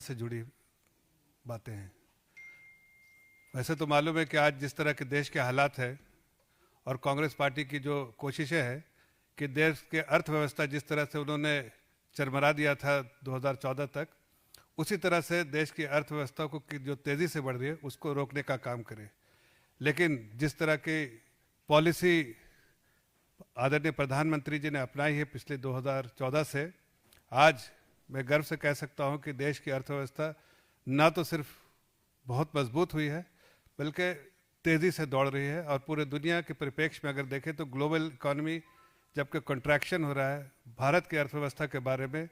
से जुड़ी बातें हैं। वैसे तो मालूम है कि आज जिस तरह के देश के हालात है और कांग्रेस पार्टी की जो कोशिशें हैं कि देश के अर्थव्यवस्था जिस तरह से उन्होंने चरमरा दिया था 2014 तक, उसी तरह से देश की अर्थव्यवस्था को की जो तेज़ी से बढ़ रही है उसको रोकने का काम करे। लेकिन जिस तरह की पॉलिसी आदरणीय प्रधानमंत्री जी ने अपनाई है पिछले 2014 से, आज मैं गर्व से कह सकता हूं कि देश की अर्थव्यवस्था ना तो सिर्फ बहुत मजबूत हुई है बल्कि तेज़ी से दौड़ रही है। और पूरे दुनिया के परिप्रेक्ष्य में अगर देखें तो ग्लोबल इकोनॉमी जबकि कॉन्ट्रैक्शन हो रहा है, भारत की अर्थव्यवस्था के बारे में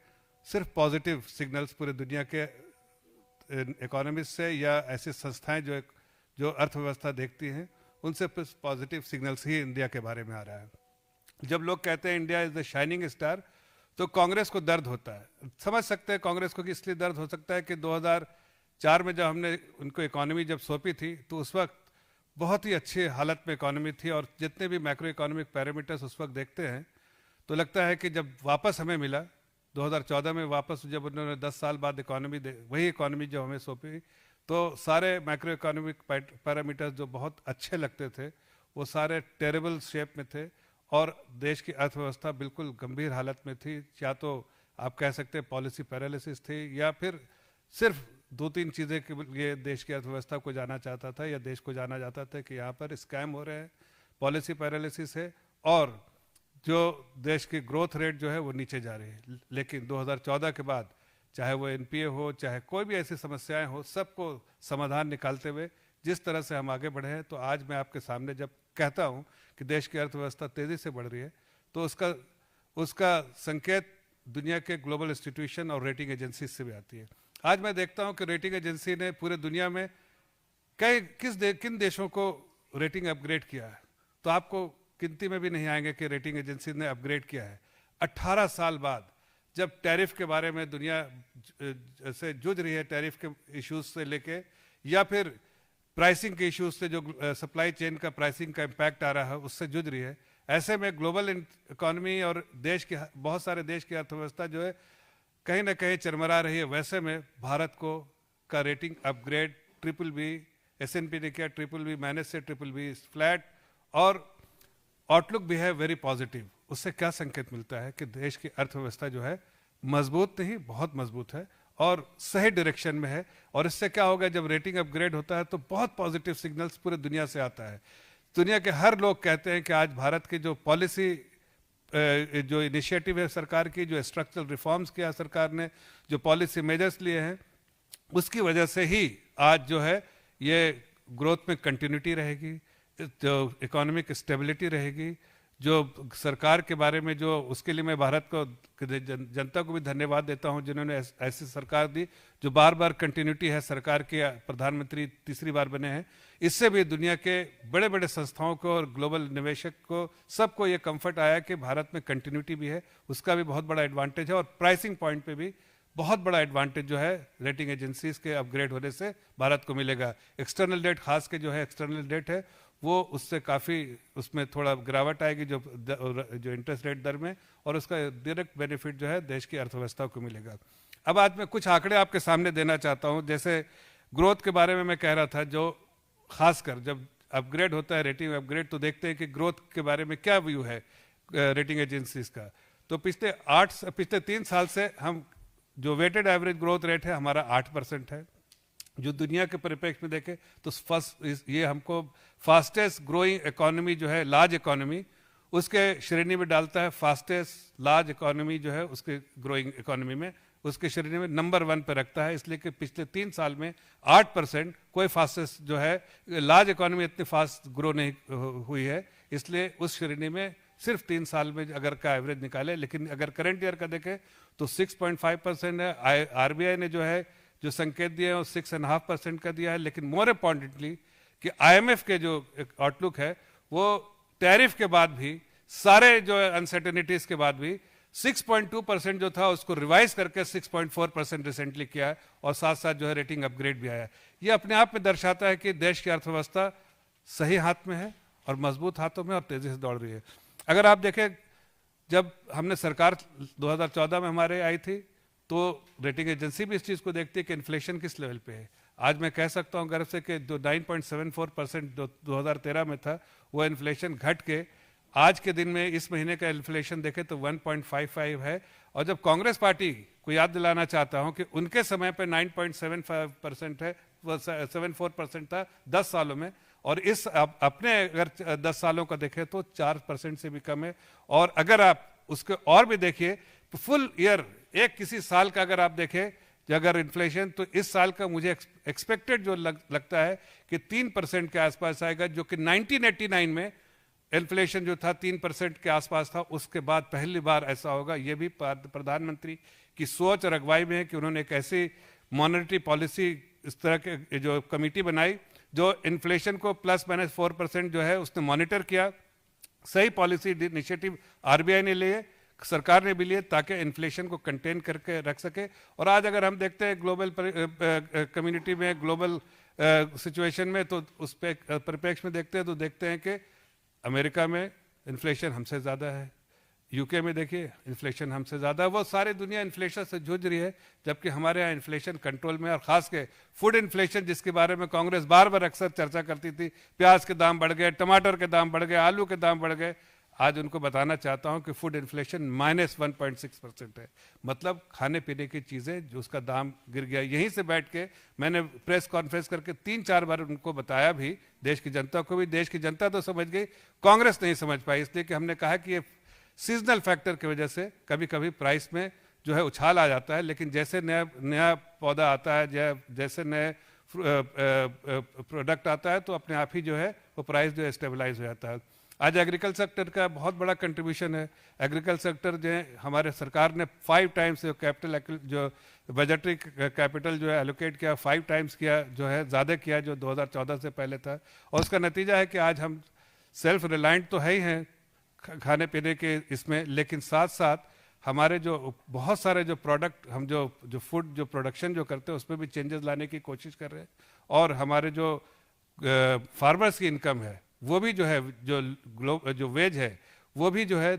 सिर्फ पॉजिटिव सिग्नल्स पूरे दुनिया के इकोनॉमिस्ट से या ऐसी संस्थाएं जो अर्थव्यवस्था देखती हैं उनसे पॉजिटिव सिग्नल्स ही इंडिया के बारे में आ रहा है। जब लोग कहते हैं India is the shining star, तो कांग्रेस को दर्द होता है। समझ सकते हैं कांग्रेस को कि इसलिए दर्द हो सकता है कि 2004 में जब हमने उनको इकोनॉमी जब सौंपी थी तो उस वक्त बहुत ही अच्छी हालत में इकोनॉमी थी और जितने भी मैक्रो इकोनॉमिक पैरामीटर्स उस वक्त देखते हैं तो लगता है कि जब वापस हमें मिला 2014 में, वापस जब उन्होंने 10 साल बाद इकोनॉमी वही इकोनॉमी जो हमें सौंपी, तो सारे मैक्रो इकोनॉमिक पैरामीटर्स जो बहुत अच्छे लगते थे वो सारे टेरेबल शेप में थे और देश की अर्थव्यवस्था बिल्कुल गंभीर हालत में थी। या तो आप कह सकते हैं पॉलिसी पैरालिसिस थी या फिर सिर्फ दो तीन चीज़ें के लिए देश की अर्थव्यवस्था को जाना चाहता था या देश को जाना जाता था कि यहाँ पर स्कैम हो रहे हैं, पॉलिसी पैरालिसिस है और जो देश की ग्रोथ रेट जो है वो नीचे जा रही है। लेकिन 2014 के बाद चाहे वो एनपीए हो, चाहे कोई भी ऐसी समस्याएं हो, सबको समाधान निकालते हुए जिस तरह से हम आगे बढ़े हैं, तो आज मैं आपके सामने जब कहता हूं कि देश की अर्थव्यवस्था तेज़ी से बढ़ रही है तो उसका संकेत दुनिया के ग्लोबल इंस्टीट्यूशन और रेटिंग एजेंसी से भी आती है। आज मैं देखता हूं कि रेटिंग एजेंसी ने पूरे दुनिया में किन देशों को रेटिंग अपग्रेड किया है, तो आपको गिनती में भी नहीं आएंगे कि रेटिंग एजेंसी ने अपग्रेड किया है। 18 साल बाद जब टैरिफ के बारे में दुनिया से जूझ रही है, टैरिफ के इश्यूज से लेके या फिर प्राइसिंग के इश्यूज से, जो सप्लाई चेन का प्राइसिंग का इम्पैक्ट आ रहा है उससे जूझ रही है, ऐसे में ग्लोबल इकोनॉमी और देश के बहुत सारे देश की अर्थव्यवस्था जो है कहीं ना कहीं चरमरा रही है। वैसे में भारत का रेटिंग अपग्रेड BBB, S&P ने किया BBB माइनस से BBB फ्लैट और आउटलुक भी है वेरी पॉजिटिव। उससे क्या संकेत मिलता है कि देश की अर्थव्यवस्था जो है मजबूत नहीं, बहुत मजबूत है और सही डायरेक्शन में है। और इससे क्या होगा, जब रेटिंग अपग्रेड होता है तो बहुत पॉजिटिव सिग्नल्स पूरे दुनिया से आता है। दुनिया के हर लोग कहते हैं कि आज भारत की जो पॉलिसी जो इनिशिएटिव है सरकार की, जो स्ट्रक्चरल रिफॉर्म्स किया सरकार ने, जो पॉलिसी मेजर्स लिए हैं, उसकी वजह से ही आज जो है ये ग्रोथ में कंटिन्यूटी रहेगी, जो इकोनॉमिक स्टेबिलिटी रहेगी। जो सरकार के बारे में जो उसके लिए मैं भारत को जनता को भी धन्यवाद देता हूं जिन्होंने ऐसी सरकार दी जो बार बार कंटिन्यूटी है सरकार के, प्रधानमंत्री तीसरी बार बने हैं। इससे भी दुनिया के बड़े बड़े संस्थाओं को और ग्लोबल निवेशक को सबको ये कंफर्ट आया कि भारत में कंटिन्यूटी भी है, उसका भी बहुत बड़ा एडवांटेज है। और प्राइसिंग पॉइंट पे भी बहुत बड़ा एडवांटेज जो है रेटिंग एजेंसीज के अपग्रेड होने से भारत को मिलेगा। एक्सटर्नल डेट, खास के जो है एक्सटर्नल डेट है वो उससे काफ़ी उसमें थोड़ा गिरावट आएगी जो इंटरेस्ट रेट दर में, और उसका डायरेक्ट बेनिफिट जो है देश की अर्थव्यवस्था को मिलेगा। अब आज मैं कुछ आंकड़े आपके सामने देना चाहता हूं। जैसे ग्रोथ के बारे में मैं कह रहा था, जो खासकर जब अपग्रेड होता है रेटिंग अपग्रेड, तो देखते हैं कि ग्रोथ के बारे में क्या व्यू है रेटिंग एजेंसीज का। तो पिछले 3 साल से हम जो वेटेड एवरेज ग्रोथ रेट है हमारा 8% है। जो दुनिया के परिप्रेक्ष्य में देखें तो ये हमको फास्टेस्ट ग्रोइंग इकोनॉमी जो है, लार्ज इकोनॉमी, उसके श्रेणी में डालता है। फास्टेस्ट लार्ज इकोनॉमी जो है उसके ग्रोइंग इकोनॉमी में उसके श्रेणी में नंबर 1 पर रखता है, इसलिए कि पिछले 3 साल में 8% कोई फास्टेस्ट जो है लार्ज इकोनॉमी इतनी फास्ट ग्रो नहीं हुई है, इसलिए उस श्रेणी में सिर्फ 3 साल में अगर का एवरेज निकाले। लेकिन अगर करंट ईयर का देखें तो 6.5% है। आरबीआई ने जो संकेत दिए हैं वो 6.5% का दिया है। लेकिन मोर इम्पॉर्टेंटली कि आईएमएफ के जो आउटलुक है वो टैरिफ के बाद भी, सारे जो अनसर्टेनिटीज के बाद भी 6.2% जो था उसको रिवाइज करके 6.4% रिसेंटली किया है और साथ साथ जो है रेटिंग अपग्रेड भी आया है। ये अपने आप में दर्शाता है कि देश की अर्थव्यवस्था सही हाथ में है और मजबूत हाथों में और तेजी से दौड़ रही है। अगर आप देखें, जब हमने सरकार 2014 में हमारे आई थी तो रेटिंग एजेंसी भी इस चीज़ को देखती है कि इन्फ्लेशन किस लेवल पे है। आज मैं कह सकता हूँ गर्व से कि जो 9.74% 2013 में था, वो इन्फ्लेशन घट के आज के दिन में इस महीने का इन्फ्लेशन देखें तो 1.55 है। और जब कांग्रेस पार्टी को याद दिलाना चाहता हूं कि उनके समय पे 9.75% है, वो 74% था 10 सालों में, और इस अपने अगर 10 सालों का देखें तो 4% से भी कम है। और अगर आप उसके और भी देखिए तो फुल ईयर एक किसी साल का अगर आप देखें अगर इन्फ्लेशन, तो इस साल का मुझे एक्सपेक्टेड जो लगता है कि 3% के आसपास आएगा, जो कि 1989 में इन्फ्लेशन जो था 3% के आसपास था। उसके बाद पहली बार ऐसा होगा। ये भी प्रधानमंत्री की सोच और अगुवाई में है कि उन्होंने एक ऐसी मॉनेटरी पॉलिसी, इस तरह के जो कमेटी बनाई जो इन्फ्लेशन को ±4% जो है उसने मॉनिटर किया। सही पॉलिसी इनिशिएटिव आरबीआई ने लिए, सरकार ने भी लिए, ताकि इन्फ्लेशन को कंटेन करके रख सके। और आज अगर हम देखते हैं ग्लोबल कम्युनिटी में, ग्लोबल सिचुएशन में, तो उस परिप्रेक्ष्य में देखते हैं तो देखते हैं कि अमेरिका में इन्फ्लेशन हमसे ज़्यादा है, यूके में देखिए इन्फ्लेशन हमसे ज़्यादा है। वो सारी दुनिया इन्फ्लेशन से जूझ रही है, जबकि हमारे यहाँ इन्फ्लेशन कंट्रोल में। और ख़ास के फूड इन्फ्लेशन, जिसके बारे में कांग्रेस बार बार अक्सर चर्चा करती थी, प्याज के दाम बढ़ गए, टमाटर के दाम बढ़ गए, आलू के दाम बढ़ गए। आज उनको बताना चाहता हूं कि फूड इन्फ्लेशन -1.6% है। मतलब खाने पीने की चीज़ें जो उसका दाम गिर गया। यहीं से बैठ के मैंने प्रेस कॉन्फ्रेंस करके 3-4 बार उनको बताया भी, देश की जनता को भी। देश की जनता तो समझ गई, कांग्रेस नहीं समझ पाई, इसलिए कि हमने कहा कि ये सीजनल फैक्टर की वजह से कभी कभी प्राइस में जो है उछाल आ जाता है, लेकिन जैसे नया पौधा आता है, जैसे नए प्रोडक्ट आता है, तो अपने आप ही जो है वो प्राइस जो है स्टेबलाइज हो जाता है। आज एग्रीकल्चर सेक्टर का बहुत बड़ा कंट्रीब्यूशन है। एग्रीकल्चर सेक्टर जो है हमारे सरकार ने 5 टाइम्स कैपिटल, जो बजटरी कैपिटल जो है एलोकेट किया, 5 टाइम्स किया, जो है ज़्यादा किया जो 2014 से पहले था। और उसका नतीजा है कि आज हम सेल्फ रिलायंट तो है ही हैं खाने पीने के इसमें, लेकिन साथ साथ हमारे जो बहुत सारे जो प्रोडक्ट हम जो फूड जो प्रोडक्शन जो करते हैं उसमें भी चेंजेस लाने की कोशिश कर रहे हैं। और हमारे जो फार्मर्स की इनकम है वो भी जो है, जो वेज है वो भी जो है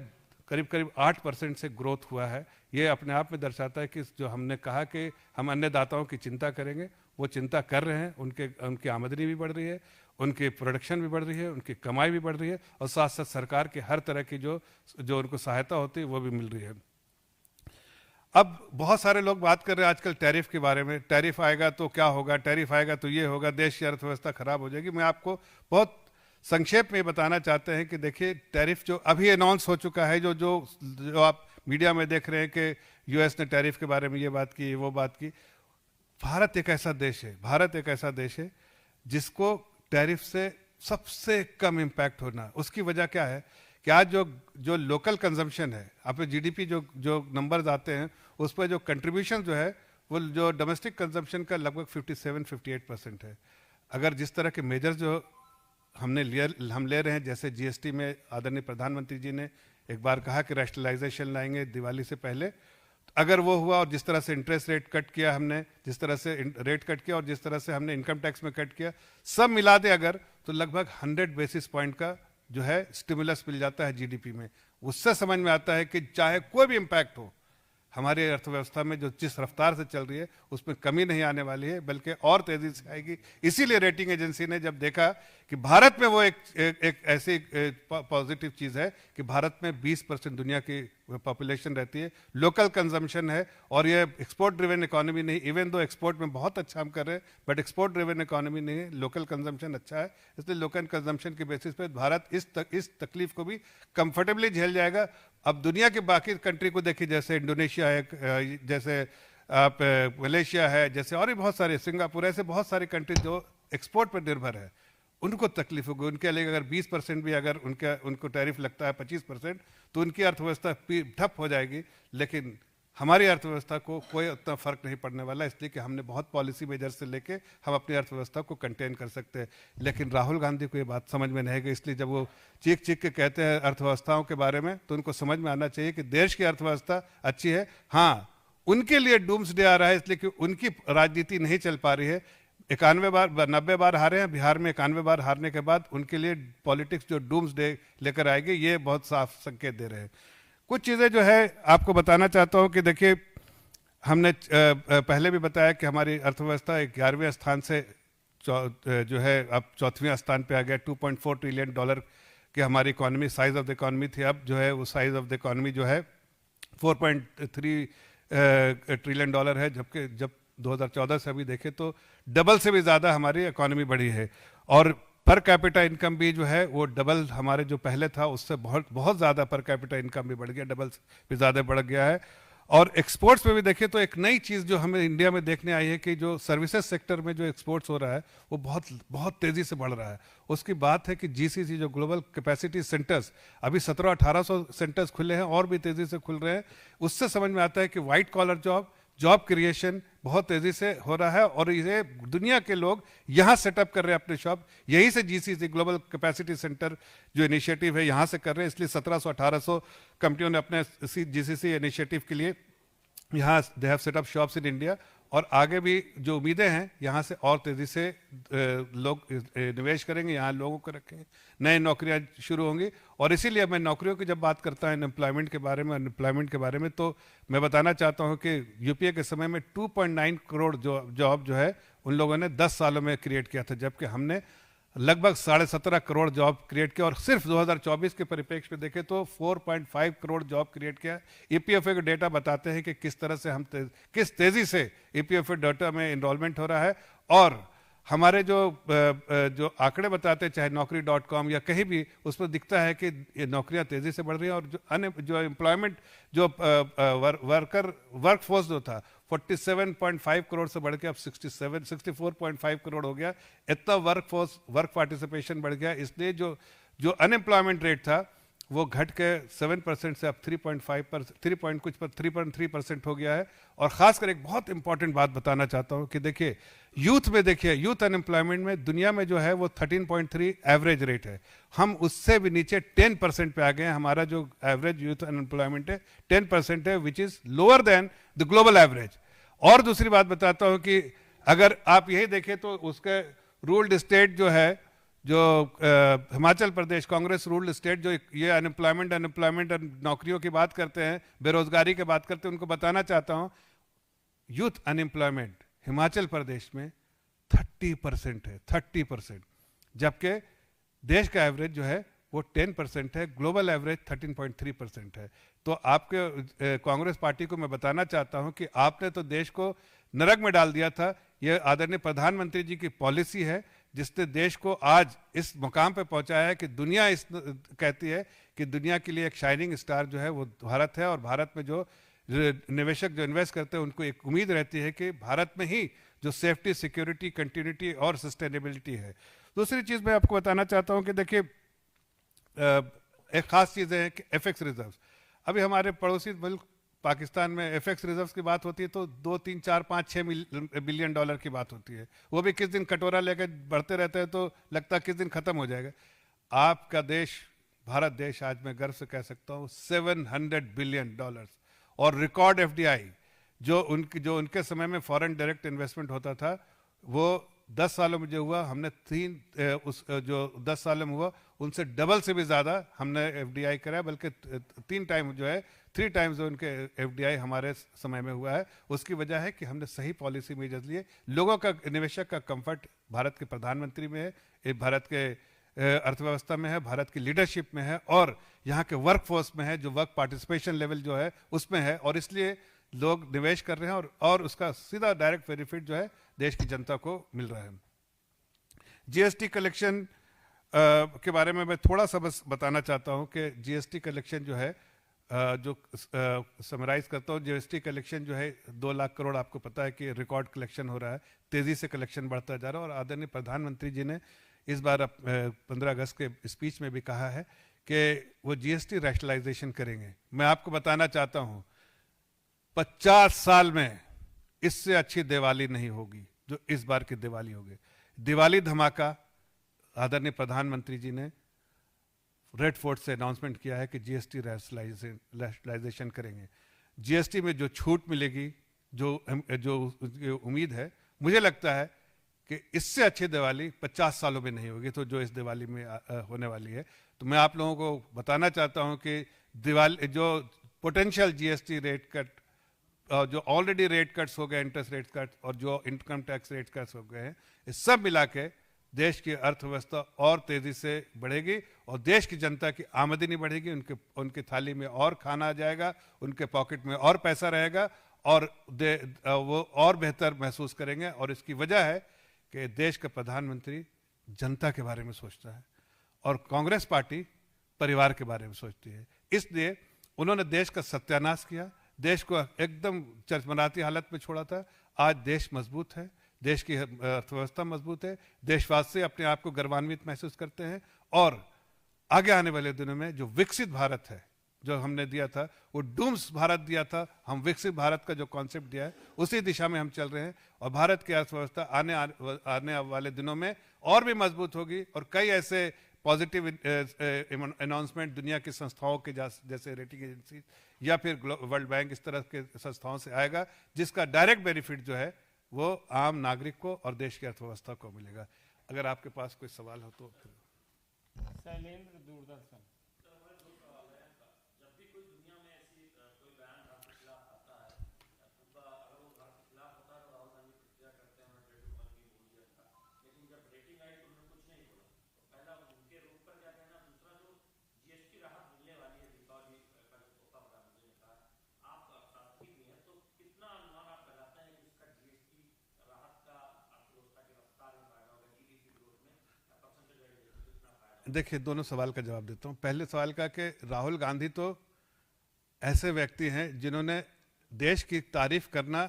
करीब करीब 8% से ग्रोथ हुआ है। ये अपने आप में दर्शाता है कि जो हमने कहा कि हम अन्नदाताओं की चिंता करेंगे, वो चिंता कर रहे हैं। उनकी आमदनी भी बढ़ रही है, उनकी प्रोडक्शन भी बढ़ रही है, उनकी कमाई भी बढ़ रही है, और साथ साथ सरकार की हर तरह की जो उनको सहायता होती है वो भी मिल रही है। अब बहुत सारे लोग बात कर रहे हैं आजकल टैरिफ के बारे में। टैरिफ आएगा तो क्या होगा, टैरिफ आएगा तो ये होगा, देश की अर्थव्यवस्था खराब हो जाएगी। मैं आपको बहुत संक्षेप में बताना चाहते हैं कि देखिए, टैरिफ जो अभी अनाउंस हो चुका है, जो आप मीडिया में देख रहे हैं कि यूएस ने टैरिफ के बारे में ये बात की, वो बात की। भारत एक ऐसा देश है जिसको टैरिफ से सबसे कम इम्पैक्ट होना। उसकी वजह क्या है कि आज जो लोकल कंजम्पशन है, आप जीडीपी जो नंबर्स आते हैं उस पर जो कंट्रीब्यूशन जो है वो जो डोमेस्टिक कंजम्पशन का लगभग 57-58% है। अगर जिस तरह के मेजर्स जो हम ले रहे हैं, जैसे जीएसटी में आदरणीय प्रधानमंत्री जी ने एक बार कहा कि रैशनलाइजेशन लाएंगे दिवाली से पहले, अगर वो हुआ, और जिस तरह से इंटरेस्ट रेट कट किया हमने, जिस तरह से रेट कट किया और जिस तरह से हमने इनकम टैक्स में कट किया, सब मिला दे अगर, तो लगभग 100 बेसिस पॉइंट का जो है स्टिमुलस मिल जाता है जीडीपी में। उससे समझ में आता है कि चाहे कोई भी इम्पैक्ट हो, हमारी अर्थव्यवस्था में जो जिस रफ्तार से चल रही है उसमें कमी नहीं आने वाली है, बल्कि और तेजी से आएगी। इसीलिए रेटिंग एजेंसी ने जब देखा कि भारत में वो एक ऐसी पॉजिटिव चीज़ है कि भारत में 20% दुनिया की पॉपुलेशन रहती है, लोकल कंजम्पशन है, और ये एक्सपोर्ट ड्रिवन इकोनॉमी नहीं। इवन दो एक्सपोर्ट में बहुत अच्छा हम कर रहे हैं, बट एक्सपोर्ट ड्रिवन इकोनॉमी नहीं है, लोकल कंजम्पशन अच्छा है। इसलिए लोकल कंजम्पशन के बेसिस पे भारत इस तकलीफ को भी कंफर्टेबली झेल जाएगा। अब दुनिया के बाकी कंट्री को देखिए, जैसे इंडोनेशिया है, जैसे आप मलेशिया है, जैसे और भी बहुत सारे, सिंगापुर, ऐसे बहुत सारे कंट्री जो एक्सपोर्ट पर निर्भर है, उनको तकलीफ होगी। उनके लिए अगर 20% भी अगर उनको टैरिफ लगता है 25%, तो उनकी अर्थव्यवस्था ठप हो जाएगी। लेकिन हमारी अर्थव्यवस्था को कोई उतना फर्क नहीं पड़ने वाला, इसलिए कि हमने बहुत पॉलिसी मेजर से लेके हम अपनी अर्थव्यवस्था को कंटेन कर सकते हैं। लेकिन राहुल गांधी को ये बात समझ में नहीं गई, इसलिए जब वो चीख के कहते हैं अर्थव्यवस्थाओं के बारे में, तो उनको समझ में आना चाहिए कि देश की अर्थव्यवस्था अच्छी है। हाँ, उनके लिए डूम्स डे आ रहा है, इसलिए कि उनकी राजनीति नहीं चल पा रही है। 90 बार हारे हैं बिहार में, 91 बार हारने के बाद उनके लिए पॉलिटिक्स जो डूम्स डे लेकर आएगी, ये बहुत साफ संकेत दे रहे हैं। कुछ चीज़ें जो है आपको बताना चाहता हूँ कि देखिए, हमने पहले भी बताया कि हमारी अर्थव्यवस्था 11वें स्थान से जो है अब 4वें स्थान पे आ गया। $2.4 ट्रिलियन की हमारी economy, size of the economy थी, अब जो है वो साइज ऑफ द इकोनॉमी जो है 4.3 ट्रिलियन डॉलर है, जबकि जब 2014 से अभी देखें तो डबल से भी ज़्यादा हमारी इकोनॉमी बढ़ी है। और पर कैपिटा इनकम भी जो है वो डबल हमारे जो पहले था उससे बहुत बहुत ज़्यादा पर कैपिटा इनकम भी बढ़ गया, डबल से भी ज़्यादा बढ़ गया है। और एक्सपोर्ट्स में भी देखें तो एक नई चीज़ जो हमें इंडिया में देखने आई है कि जो सर्विसेज सेक्टर में जो एक्सपोर्ट्स हो रहा है वो बहुत बहुत तेज़ी से बढ़ रहा है। उसकी बात है कि जीसीसी जो ग्लोबल कैपेसिटी सेंटर्स अभी 1700-1800 सेंटर्स खुले हैं और भी तेज़ी से खुल रहे हैं। उससे समझ में आता है कि वाइट कॉलर जॉब क्रिएशन बहुत तेज़ी से हो रहा है और ये दुनिया के लोग यहाँ सेटअप कर रहे हैं अपने शॉप। यहीं से जीसीसी ग्लोबल कैपेसिटी सेंटर जो इनिशिएटिव है यहाँ से कर रहे हैं, इसलिए 1700-1800 कंपनियों ने अपने जीसीसी इनिशिएटिव के लिए यहाँ they have setup shops in India. और आगे भी जो उम्मीदें हैं यहाँ से और तेज़ी से लोग निवेश करेंगे, यहाँ लोगों को रखेंगे, नई नौकरियाँ शुरू होंगी। और इसीलिए मैं नौकरियों की जब बात करता हूँ अनएम्प्लॉयमेंट के बारे में तो मैं बताना चाहता हूँ कि यूपीए के समय में 2.9 करोड़ जॉब जो है उन लोगों ने 10 सालों में क्रिएट किया था, जबकि हमने लगभग 17.5 करोड़ जॉब क्रिएट किया। और सिर्फ 2024 के परिप्रेक्ष्य में देखें तो 4.5 करोड़ जॉब क्रिएट किया। ईपीएफओ के डेटा बताते हैं कि किस तरह से किस तेज़ी से ईपीएफओ डेटा में इनरोलमेंट हो रहा है। और हमारे जो आंकड़े बताते हैं, चाहे naukri.com या कहीं भी, उसमें दिखता है कि ये नौकरियां तेज़ी से बढ़ रही हैं। और जो एम्प्लॉयमेंट वर्कफोर्स जो था 47.5 करोड़ से बढ़ के अब 64.5 करोड़ हो गया। इतना वर्क पार्टिसिपेशन बढ़ गया, इसलिए जो अनएम्प्लॉयमेंट रेट था वो घट के 7% से अब 3.3% हो गया है। और खासकर एक बहुत इंपॉर्टेंट बात बताना चाहता हूँ कि देखिए यूथ अनएम्प्लॉयमेंट में दुनिया में जो है वो 13.3 एवरेज रेट है। हम उससे भी नीचे 10% पे आ गए हैं। हमारा जो एवरेज यूथ अनएम्प्लॉयमेंट है 10% है, which is lower than the global average. और दूसरी बात बताता हूँ कि अगर आप यही देखें तो उसके रूल्ड स्टेट जो है, जो हिमाचल प्रदेश कांग्रेस रूल्ड स्टेट, जो ये अनएम्प्लॉयमेंट और नौकरियों की बात करते हैं, बेरोजगारी की बात करते हैं, उनको बताना चाहता हूं यूथ अनएम्प्लॉयमेंट हिमाचल प्रदेश में 30% है, 30%, जबकि देश का एवरेज जो है वो 10% है, ग्लोबल एवरेज 13.3% है। तो आपके कांग्रेस पार्टी को मैं बताना चाहता हूं कि आपने तो देश को नरक में डाल दिया था। यह आदरणीय प्रधानमंत्री जी की पॉलिसी है जिसने देश को आज इस मुकाम पे पहुंचाया है कि दुनिया कहती है कि दुनिया के लिए एक शाइनिंग स्टार जो है वो भारत है। और भारत में जो निवेशक जो इन्वेस्ट करते हैं उनको एक उम्मीद रहती है कि भारत में ही जो सेफ्टी, सिक्योरिटी, कंटिन्यूटी और सस्टेनेबिलिटी है। दूसरी चीज़ मैं आपको बताना चाहता हूँ कि देखिए एक खास चीज़ है कि एफएक्स रिजर्व। अभी हमारे पड़ोसी मुल्क पाकिस्तान में एफएक्स रिजर्व्स की बात होती है तो 2, 3, 4, 5, 6 बिलियन डॉलर की बात होती है। वो भी किस दिन कटोरा लेकर बढ़ते रहते हैं तो लगता है किस दिन खत्म हो जाएगा। आपका देश, भारत देश, आज मैं गर्व से कह सकता हूँ $700 बिलियन और रिकॉर्ड एफडीआई जो उनके समय में फॉरेन डायरेक्ट इन्वेस्टमेंट होता था वो 10 सालों में जो हुआ, हमने जो 10 सालों में हुआ उनसे डबल से भी ज़्यादा हमने एफडीआई कराया, बल्कि 3 टाइम्स जो उनके एफडीआई हमारे समय में हुआ है। उसकी वजह है कि हमने सही पॉलिसी मेजर्स लिए। लोगों का, निवेशक का कंफर्ट भारत के प्रधानमंत्री में है, भारत के अर्थव्यवस्था में है, भारत की लीडरशिप में है और यहाँ के वर्कफोर्स में है, जो वर्क पार्टिसिपेशन लेवल जो है उसमें है। और इसलिए लोग निवेश कर रहे हैं और उसका सीधा डायरेक्ट बेनिफिट जो है देश की जनता को मिल रहा है। जीएसटी कलेक्शन के बारे में मैं थोड़ा सा बस बताना चाहता हूँ कि जीएसटी कलेक्शन जो है, जो समराइज करता हूँ, जीएसटी कलेक्शन जो है 2 लाख करोड़, आपको पता है कि रिकॉर्ड कलेक्शन हो रहा है, तेज़ी से कलेक्शन बढ़ता जा रहा है। और आदरणीय प्रधानमंत्री जी ने इस बार 15 अगस्त के स्पीच में भी कहा है कि वो जीएसटी रैशनलाइजेशन करेंगे। मैं आपको बताना चाहता हूँ 50 साल में इससे अच्छी दिवाली नहीं होगी जो इस बार की दिवाली होगी। दिवाली धमाका आदरणीय प्रधानमंत्री जी ने रेड फोर्ट से अनाउंसमेंट किया है कि जीएसटी रैशनलाइजेशन करेंगे। जीएसटी में जो छूट मिलेगी, जो उम्मीद है, मुझे लगता है कि इससे अच्छी दिवाली 50 सालों में नहीं होगी, तो जो इस दिवाली में होने वाली है। तो मैं आप लोगों को बताना चाहता हूं कि दिवाली जो पोटेंशियल जीएसटी रेट कट जो ऑलरेडी रेट कट्स हो गए, इंटरेस्ट रेट कट और जो इनकम टैक्स रेट कट्स हो गए हैं, ये सब मिला के देश की अर्थव्यवस्था और तेजी से बढ़ेगी और देश की जनता की आमदनी बढ़ेगी, उनकी थाली में और खाना आ जाएगा, उनके पॉकेट में और पैसा रहेगा और वो और बेहतर महसूस करेंगे। और इसकी वजह है कि देश का प्रधानमंत्री जनता के बारे में सोचता है और कांग्रेस पार्टी परिवार के बारे में सोचती है। इसलिए उन्होंने देश का सत्यानाश किया, देश को एकदम चरमराती हालत में छोड़ा था। आज देश मजबूत है, देश की अर्थव्यवस्था मजबूत है, देशवासी अपने आप को गर्वान्वित महसूस करते हैं और आगे आने वाले दिनों में जो विकसित भारत है जो हमने दिया था, वो डूम्स भारत दिया था, हम विकसित भारत का जो कॉन्सेप्ट दिया है उसी दिशा में हम चल रहे हैं और भारत की अर्थव्यवस्था आने वाले दिनों में और भी मजबूत होगी और कई ऐसे पॉजिटिव अनाउंसमेंट दुनिया की संस्थाओं के जैसे रेटिंग एजेंसी या फिर वर्ल्ड बैंक इस तरह के संस्थाओं से आएगा, जिसका डायरेक्ट बेनिफिट जो है वो आम नागरिक को और देश की अर्थव्यवस्था को मिलेगा। अगर आपके पास कोई सवाल हो तो फिर। शैलेंद्र, दूरदर्शन। देखिए, दोनों सवाल का जवाब देता हूँ। पहले सवाल का कि राहुल गांधी तो ऐसे व्यक्ति हैं जिन्होंने देश की तारीफ करना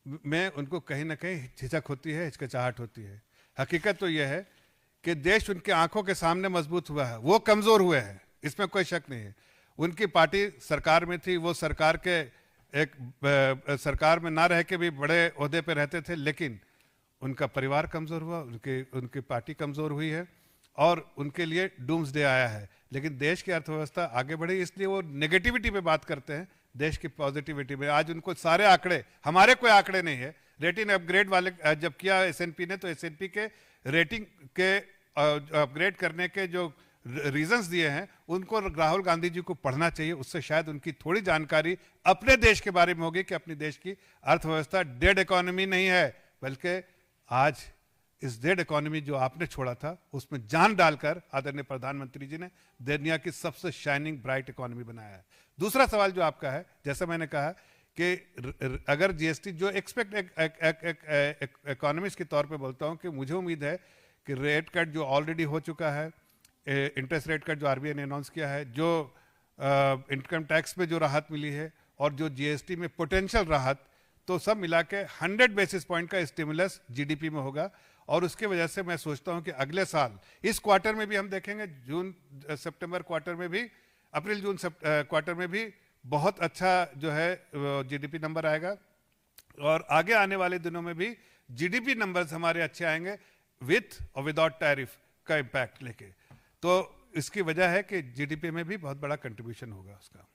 में उनको कहीं ना कहीं झिझक होती है, हिचकिचाहट होती है। हकीकत तो यह है कि देश उनके आंखों के सामने मजबूत हुआ है, वो कमजोर हुए हैं, इसमें कोई शक नहीं है। उनकी पार्टी सरकार में थी, वो सरकार के सरकार में ना रह के भी बड़े ओहदे पे रहते थे, लेकिन उनका परिवार कमजोर हुआ, उनकी पार्टी कमजोर हुई है और उनके लिए डूम्सडे आया है। लेकिन देश की अर्थव्यवस्था आगे बढ़ी, इसलिए वो नेगेटिविटी पे बात करते हैं, देश की पॉजिटिविटी में। आज उनको सारे आंकड़े, हमारे कोई आंकड़े नहीं है, रेटिंग अपग्रेड वाले जब किया एसएनपी ने, तो एसएनपी के रेटिंग के अपग्रेड करने के जो रीजंस दिए हैं उनको राहुल गांधी जी को पढ़ना चाहिए। उससे शायद उनकी थोड़ी जानकारी अपने देश के बारे में होगी कि अपनी देश की अर्थव्यवस्था डेड इकोनॉमी नहीं है, बल्कि आज इस डेड इकोनॉमी जो आपने छोड़ा था उसमें जान डालकर आदरणीय प्रधानमंत्री जी ने दुनिया की सबसे शाइनिंग ब्राइट इकोनॉमी बनाया है। दूसरा सवाल जो आपका है, जैसा मैंने कहा कि अगर जीएसटी जो इकोनॉमिस्ट के तौर पे बोलता हूं कि मुझे उम्मीद है कि रेट कट जो ऑलरेडी हो चुका है, इंटरेस्ट रेट कट जो आरबीआई ने अनाउंस किया है, जो इनकम टैक्स में जो राहत मिली है और जो जीएसटी में पोटेंशियल राहत, तो सब मिला के 100 बेसिस पॉइंट का स्टिमुलस जीडीपी में होगा। और उसकी वजह से मैं सोचता हूं कि अगले साल इस क्वार्टर में भी हम देखेंगे, जून सितंबर क्वार्टर में भी, अप्रैल जून क्वार्टर में भी बहुत अच्छा जो है जीडीपी नंबर आएगा और आगे आने वाले दिनों में भी जीडीपी नंबर्स हमारे अच्छे आएंगे विथ और विदाउट टैरिफ का इम्पैक्ट लेके। तो इसकी वजह है कि जीडीपी में भी बहुत बड़ा कंट्रीब्यूशन होगा उसका।